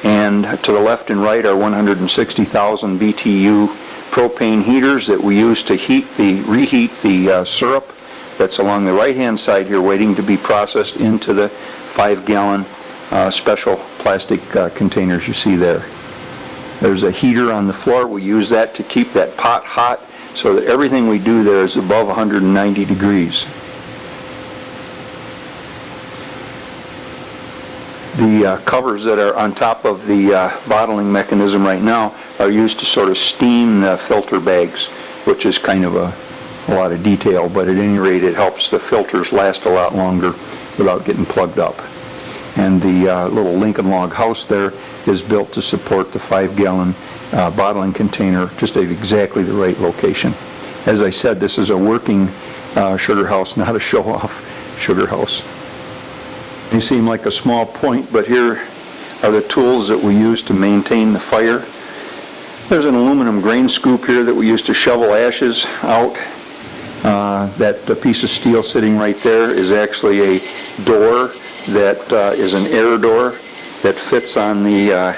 and to the left and right are 160,000 BTU propane heaters that we use to reheat the syrup that's along the right-hand side here, waiting to be processed into the 5-gallon special plastic containers you see there. There's a heater on the floor. We use that to keep that pot hot so that everything we do there is above 190 degrees. The covers that are on top of the bottling mechanism right now are used to sort of steam the filter bags, which is kind of a lot of detail, but at any rate it helps the filters last a lot longer without getting plugged up. And the little Lincoln log house there is built to support the 5-gallon bottling container just at exactly the right location. As I said, this is a working sugar house, not a show-off sugar house. They seem like a small point, but here are the tools that we use to maintain the fire. There's an aluminum grain scoop here that we use to shovel ashes out. That piece of steel sitting right there is actually a door that is an air door that fits on the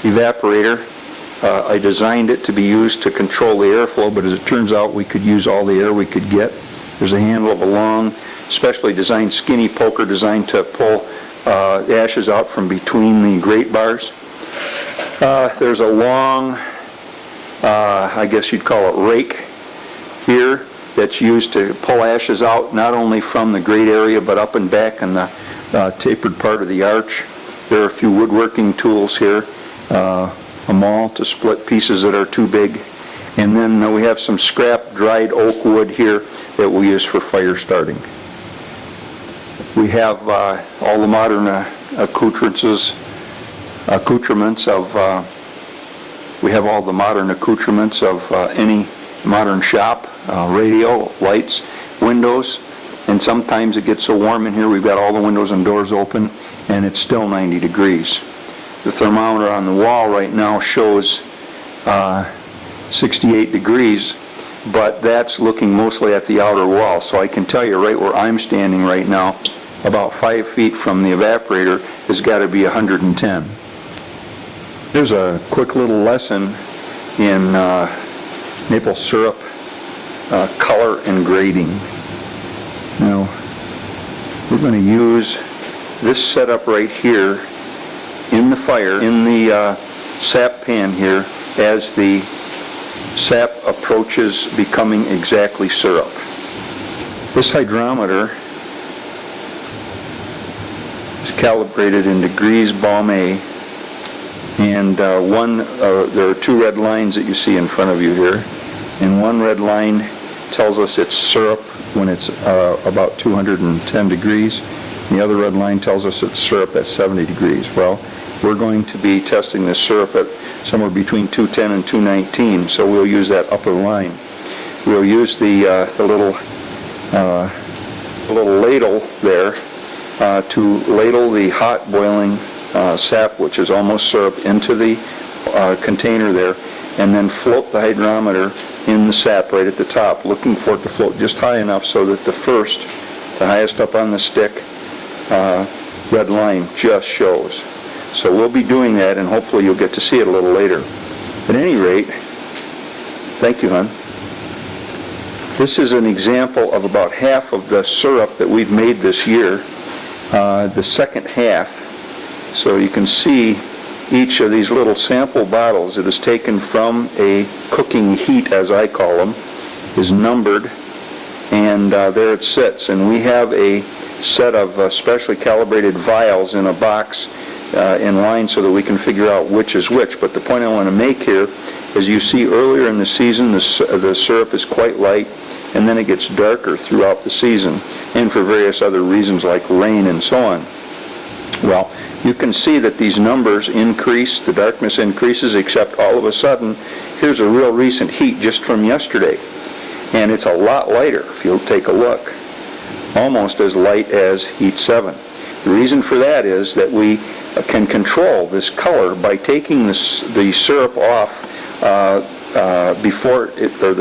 evaporator. I designed it to be used to control the airflow, but as it turns out, we could use all the air we could get. There's a handle of a long, specially designed skinny poker designed to pull ashes out from between the grate bars. There's a long, I guess you'd call it rake here, that's used to pull ashes out not only from the grate area but up and back in the tapered part of the arch. There are a few woodworking tools here, a maul to split pieces that are too big, and then we have some scrap dried oak wood here that we use for fire starting. We have all the modern accoutrements of any modern shop, radio, lights, windows, and sometimes it gets so warm in here we've got all the windows and doors open and it's still 90 degrees. The thermometer on the wall right now shows 68 degrees, but that's looking mostly at the outer wall, so I can tell you right where I'm standing right now, about 5 feet from the evaporator, has got to be 110. Here's a quick little lesson in maple syrup color and grading. Now, we're going to use this setup right here in the fire, in the sap pan here, as the sap approaches becoming exactly syrup. This hydrometer is calibrated in degrees Baume, and there are two red lines that you see in front of you here, and one red line tells us it's syrup when it's about 210 degrees. The other red line tells us it's syrup at 70 degrees. Well, we're going to be testing this syrup at somewhere between 210 and 219, so we'll use that upper line. We'll use the little ladle there to ladle the hot boiling sap, which is almost syrup, into the container there, and then float the hydrometer in the sap right at the top, looking for it to float just high enough so that the highest up on the stick, red line just shows. So we'll be doing that, and hopefully you'll get to see it a little later. At any rate, thank you, hon. This is an example of about half of the syrup that we've made this year, the second half. So you can see each of these little sample bottles that is taken from a cooking heat, as I call them, is numbered, and there it sits. And we have a set of specially calibrated vials in a box in line so that we can figure out which is which. But the point I want to make here is, you see earlier in the season the syrup is quite light, and then it gets darker throughout the season, and for various other reasons like rain and so on. Well, you can see that these numbers increase, the darkness increases, except all of a sudden, here's a real recent heat just from yesterday. And it's a lot lighter, if you'll take a look. Almost as light as heat 7. The reason for that is that we can control this color by taking the syrup off the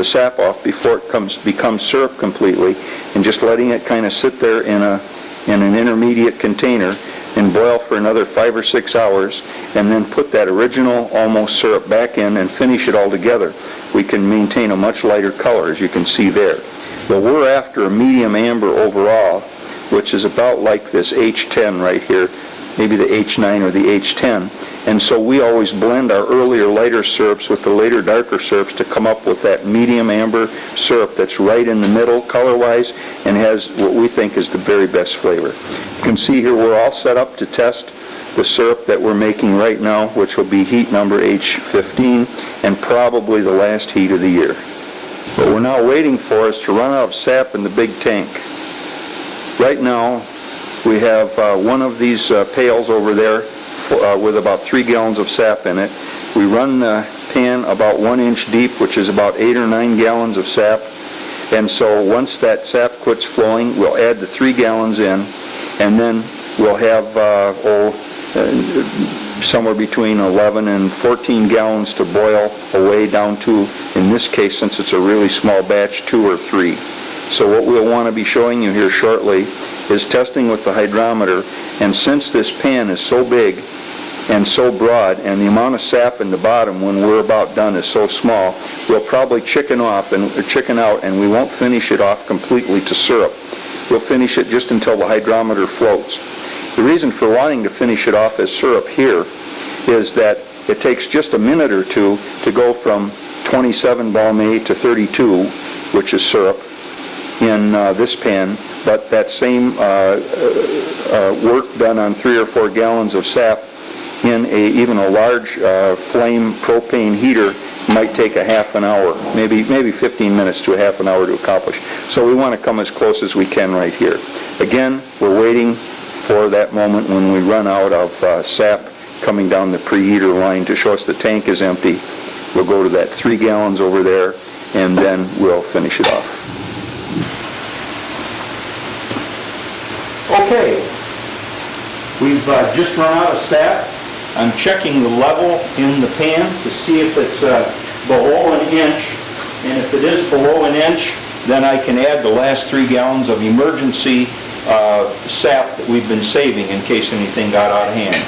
sap off before it becomes syrup completely, and just letting it kind of sit there in an intermediate container and boil for another 5 or 6 hours, and then put that original almost syrup back in and finish it all together. We can maintain a much lighter color, as you can see there. Well, we're after a medium amber overall, which is about like this H10 right here, maybe the H9 or the H10. And so we always blend our earlier lighter syrups with the later darker syrups to come up with that medium amber syrup that's right in the middle color-wise and has what we think is the very best flavor. You can see here we're all set up to test the syrup that we're making right now, which will be heat number H15 and probably the last heat of the year. What we're now waiting for is to run out of sap in the big tank. Right now we have one of these pails over there with about 3 gallons of sap in it. We run the pan about 1 inch deep, which is about 8 or 9 gallons of sap. And so once that sap quits flowing, we'll add the 3 gallons in, and then we'll have somewhere between 11 and 14 gallons to boil away down to, in this case, since it's a really small batch, 2 or 3. So what we'll want to be showing you here shortly is testing with the hydrometer, and since this pan is so big, and so broad, and the amount of sap in the bottom when we're about done is so small, we'll probably chicken out, and we won't finish it off completely to syrup. We'll finish it just until the hydrometer floats. The reason for wanting to finish it off as syrup here is that it takes just a minute or two to go from 27 Balme to 32, which is syrup, in this pan, but that same work done on 3 or 4 gallons of sap in even a large flame propane heater might take a half an hour, maybe 15 minutes to a half an hour to accomplish. So we want to come as close as we can right here. Again, we're waiting for that moment when we run out of sap coming down the preheater line to show us the tank is empty. We'll go to that 3 gallons over there, and then we'll finish it off. Okay, we've just run out of sap. I'm checking the level in the pan to see if it's below an inch, and if it is below an inch, then I can add the last 3 gallons of emergency sap that we've been saving in case anything got out of hand.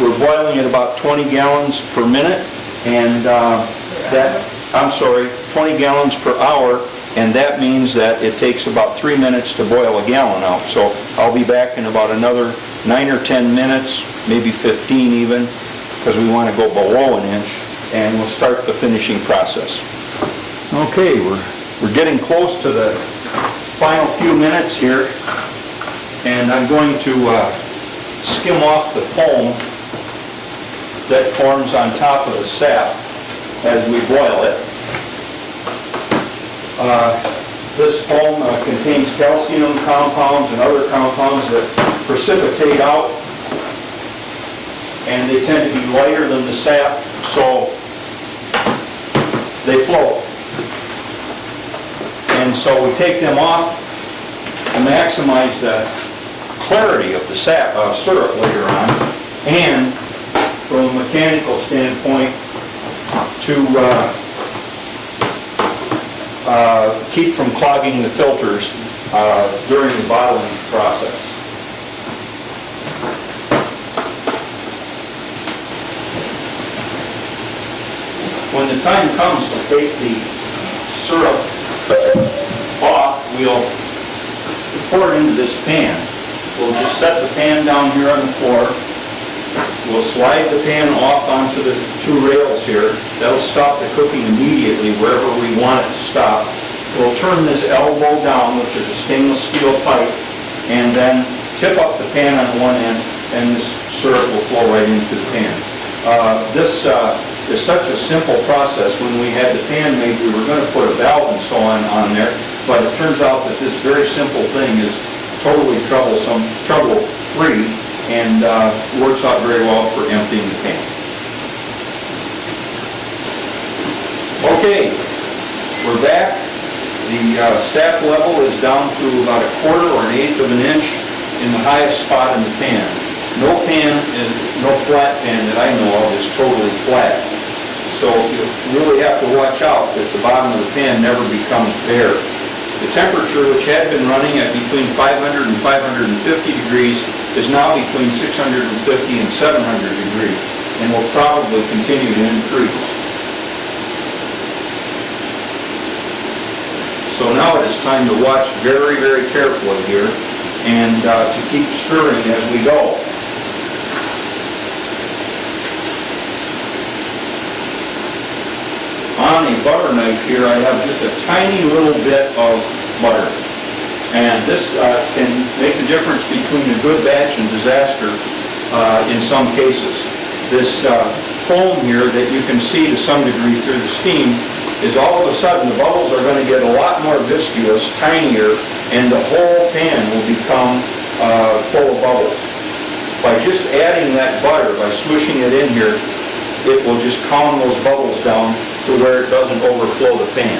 We're boiling at about 20 gallons per minute, and 20 gallons per hour, and that means that it takes about 3 minutes to boil a gallon out. So I'll be back in about another 9 or 10 minutes, maybe 15 even, because we want to go below an inch, and we'll start the finishing process. Okay, we're getting close to the final few minutes here, and I'm going to skim off the foam that forms on top of the sap as we boil it. This foam contains calcium compounds and other compounds that precipitate out, and they tend to be lighter than the sap, so they float. And so we take them off to maximize the clarity of the syrup later on, and from a mechanical standpoint to keep from clogging the filters during the bottling process. When the time comes to take the syrup off, we'll pour it into this pan. We'll just set the pan down here on the floor. We'll slide the pan off onto the 2 rails here. That'll stop the cooking immediately wherever we want it to stop. We'll turn this elbow down, which is a stainless steel pipe, and then tip up the pan on one end, and this syrup will flow right into the pan. This is such a simple process. When we had the pan made, we were going to put a valve and so on there, but it turns out that this very simple thing is totally trouble-free, and works out very well for emptying the pan. Okay, we're back. The sap level is down to about 1/4 or 1/8 of an inch in the highest spot in the pan. No flat pan that I know of is totally flat. So you really have to watch out that the bottom of the pan never becomes bare. The temperature, which had been running at between 500 and 550 degrees, is now between 650 and 700 degrees, and will probably continue to increase. So now it is time to watch very, very carefully here, and to keep stirring as we go. On a butter knife here, I have just a tiny little bit of butter. And this can make the difference between a good batch and disaster in some cases. This foam here that you can see to some degree through the steam is all of a sudden the bubbles are going to get a lot more viscous, tinier, and the whole pan will become full of bubbles. By just adding that butter, by swishing it in here, it will just calm those bubbles down to where it doesn't overflow the pan.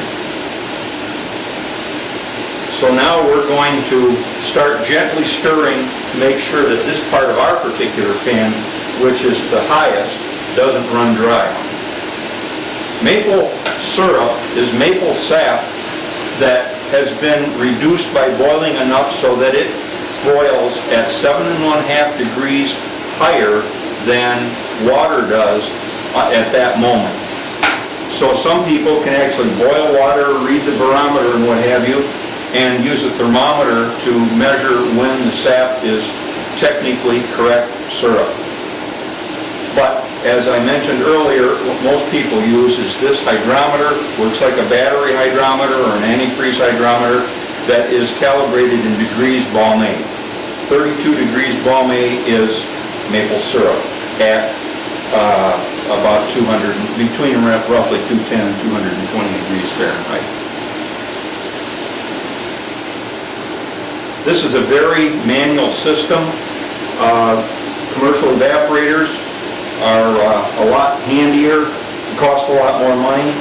So now we're going to start gently stirring to make sure that this part of our particular pan, which is the highest, doesn't run dry. Maple syrup is maple sap that has been reduced by boiling enough so that it boils at 7 1/2 degrees higher than water does at that moment. So some people can actually boil water, read the barometer and what have you, and use a thermometer to measure when the sap is technically correct syrup. But as I mentioned earlier, what most people use is this hydrometer. Looks like a battery hydrometer or an antifreeze hydrometer that is calibrated in degrees Balme. 32 degrees Balme is maple syrup at about 200, between roughly 210 and 220 degrees Fahrenheit. This is a very manual system. Commercial evaporators are a lot handier, cost a lot more money,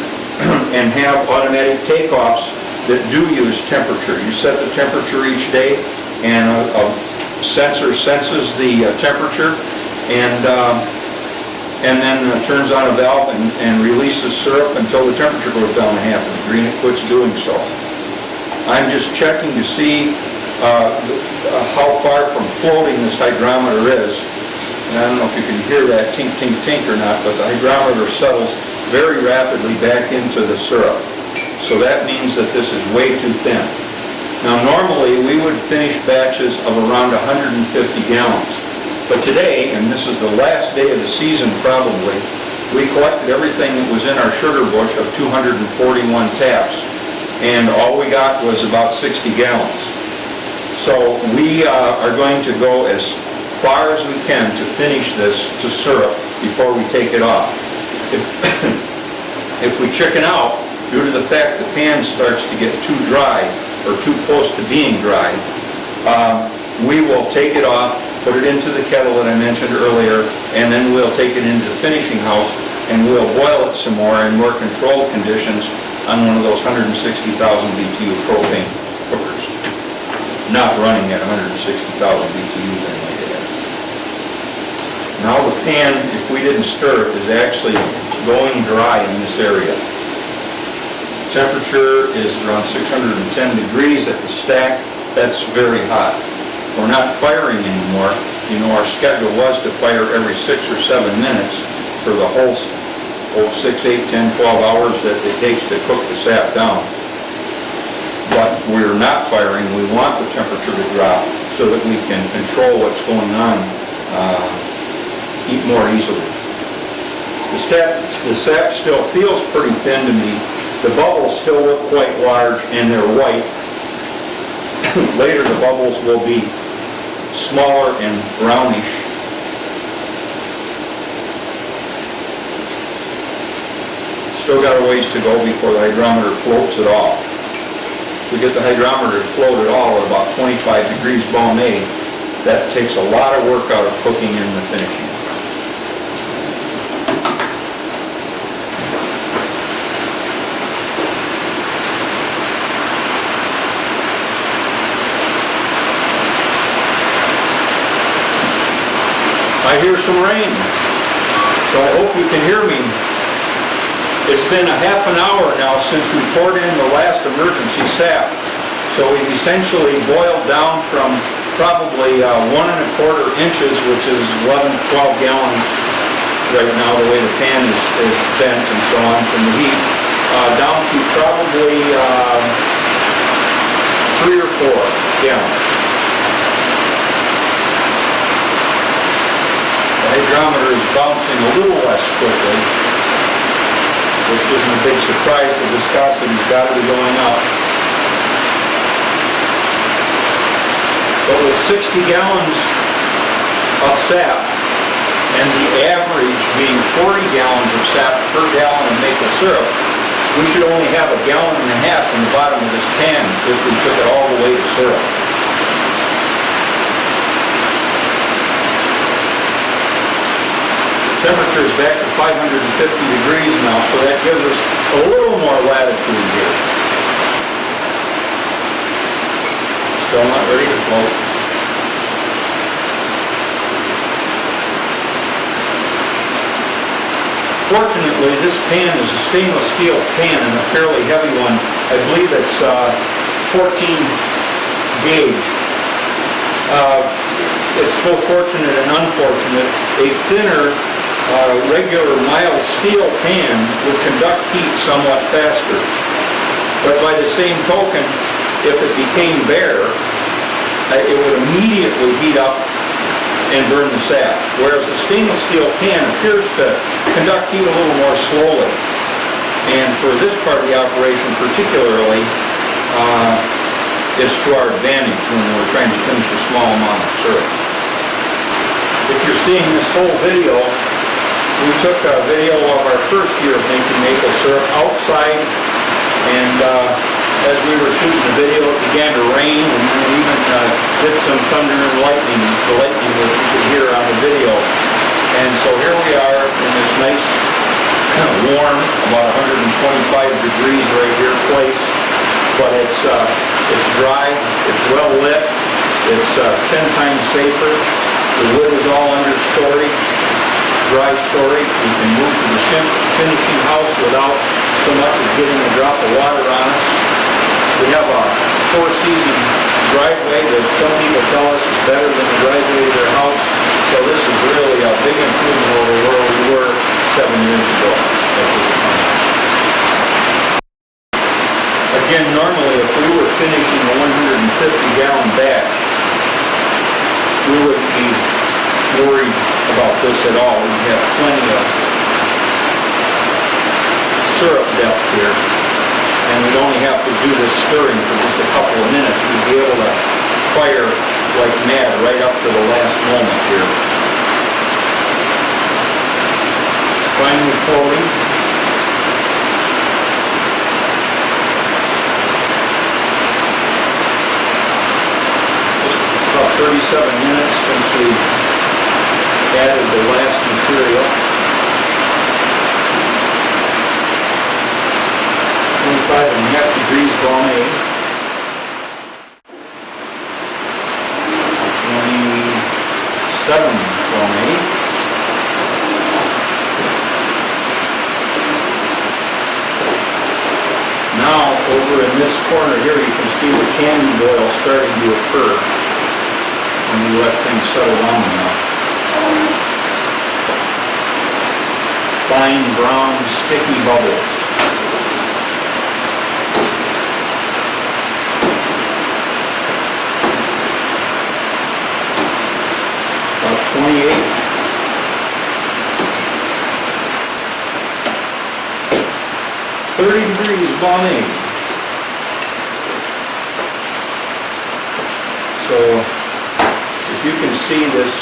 and have automatic takeoffs that do use temperature. You set the temperature each day, and a sensor senses the temperature, and then turns on a valve and releases syrup until the temperature goes down to half a degree, and it quits doing so. I'm just checking to see how far from floating this hydrometer is. And I don't know if you can hear that tink, tink, tink or not, but the hydrometer settles very rapidly back into the syrup. So that means that this is way too thin. Now normally we would finish batches of around 150 gallons. But today, and this is the last day of the season probably, we collected everything that was in our sugar bush of 241 taps. And all we got was about 60 gallons. So we are going to go as far as we can to finish this to syrup before we take it off. If we chicken out, due to the fact the pan starts to get too dry or too close to being dry, we will take it off, put it into the kettle that I mentioned earlier, and then we'll take it into the finishing house and we'll boil it some more in more controlled conditions on one of those 160,000 BTU propane cookers. Not running at 160,000 BTUs anyway. Now the pan, if we didn't stir it, is actually going dry in this area. Temperature is around 610 degrees at the stack. That's very hot. We're not firing anymore. You know, our schedule was to fire every 6 or 7 minutes for the whole 6, 8, 10, 12 hours that it takes to cook the sap down. But we're not firing. We want the temperature to drop so that we can control what's going on more easily. The sap still feels pretty thin to me. The bubbles still look quite large and they're white. Later the bubbles will be smaller and brownish. Still got a ways to go before the hydrometer floats at all. If we get the hydrometer to float at all at about 25 degrees Balme, that takes a lot of work out of cooking in the finishing. I hear some rain, so I hope you can hear me. It's been a half an hour now since we poured in the last emergency sap. So we've essentially boiled down from probably 1 1/4 inches, which is 11, 12 gallons right now, the way the pan is bent and so on from the heat, down to probably 3 or 4 gallons. The hydrometer is bouncing a little less quickly, which isn't a big surprise. The viscosity's got to be going up. But with 60 gallons of sap and the average being 40 gallons of sap per gallon of maple syrup, we should only have 1.5 gallons in the bottom of this pan if we took it all the way to syrup. Temperature is back to 550 degrees now, so that gives us a little more latitude here. Still not ready to float. Fortunately, this pan is a stainless steel pan and a fairly heavy one. I believe it's 14 gauge. it's both fortunate and unfortunate. A thinner, regular mild steel pan would conduct heat somewhat faster. But by the same token, if it became bare, it would immediately heat up and burn the sap. Whereas the stainless steel pan appears to conduct heat a little more slowly. And for this part of the operation particularly, it's to our advantage when we're trying to finish a small amount of syrup. If you're seeing this whole video, we took a video of our first year of making maple syrup outside, and as we were shooting the video, it began to rain, and we even did some thunder and lightning, the lightning that you could hear on the video. And so here we are in this nice, kind of warm, about 125 degrees right here place, but it's dry, it's well lit, it's 10 times safer. The wood is all understory, dry storage. We can move to the finishing house without so much as getting a drop of water on us. We have a 4-season driveway that some people tell us is better than the driveway to their house. So this is really a big improvement over where we were 7 years ago at this time. Again, normally if we were finishing a 150-gallon batch, we wouldn't be worried about this at all. We have plenty of syrup depth here, and we'd only have to do this stirring for just a couple of minutes. We'd be able to fire like mad right up to the last moment here. Finally coating. It's about 37 minutes since we added the last material. 25.5 degrees Valmet. 27 Valmet. Now, over in this corner here, you can see the candy boil starting to occur when you let things settle down enough. Fine brown sticky bubbles. About 28. 30 degrees Valmet. So if you can see this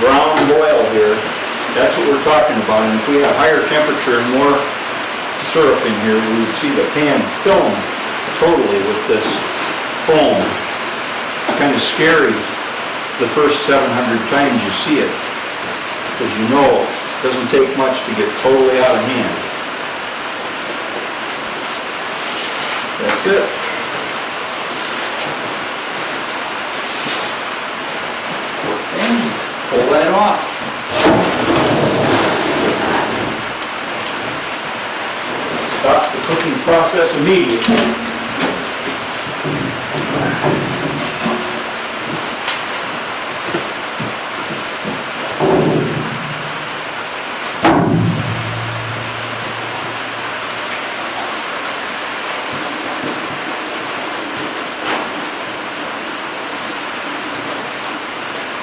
brown boil here, that's what we're talking about. And if we had a higher temperature and more syrup in here, we would see the pan film totally with this foam. It's kind of scary the first 700 times you see it, because you know it doesn't take much to get totally out of hand. That's it. And pull that off. Stop the cooking process immediately.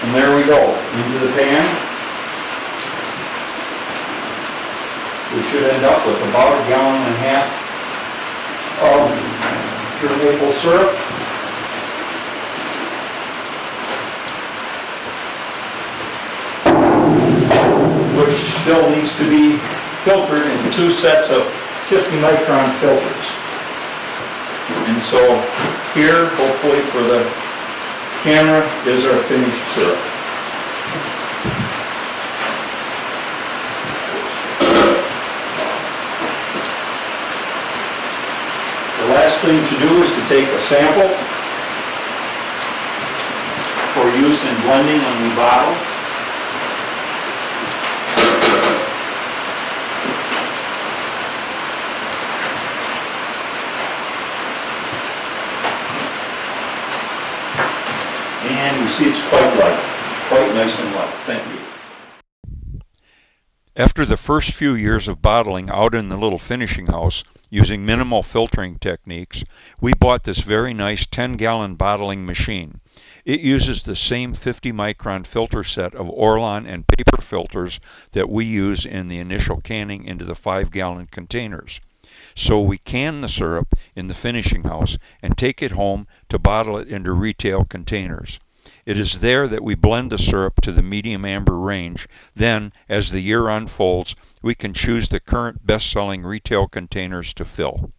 And there we go, into the pan. We should end up with about 1.5 gallons of pure maple syrup. Which still needs to be filtered in 2 sets of 50 micron filters. And so here, hopefully for the camera, is our finished syrup. The last thing to do is to take a sample for use in blending when we bottle. And you see it's quite light, quite After the first few years of bottling out in the little finishing house, using minimal filtering techniques, we bought this very nice 10-gallon bottling machine. It uses the same 50-micron filter set of Orlon and paper filters that we use in the initial canning into the 5-gallon containers. So we can the syrup in the finishing house and take it home to bottle it into retail containers. It is there that we blend the syrup to the medium amber range. Then, as the year unfolds, we can choose the current best-selling retail containers to fill.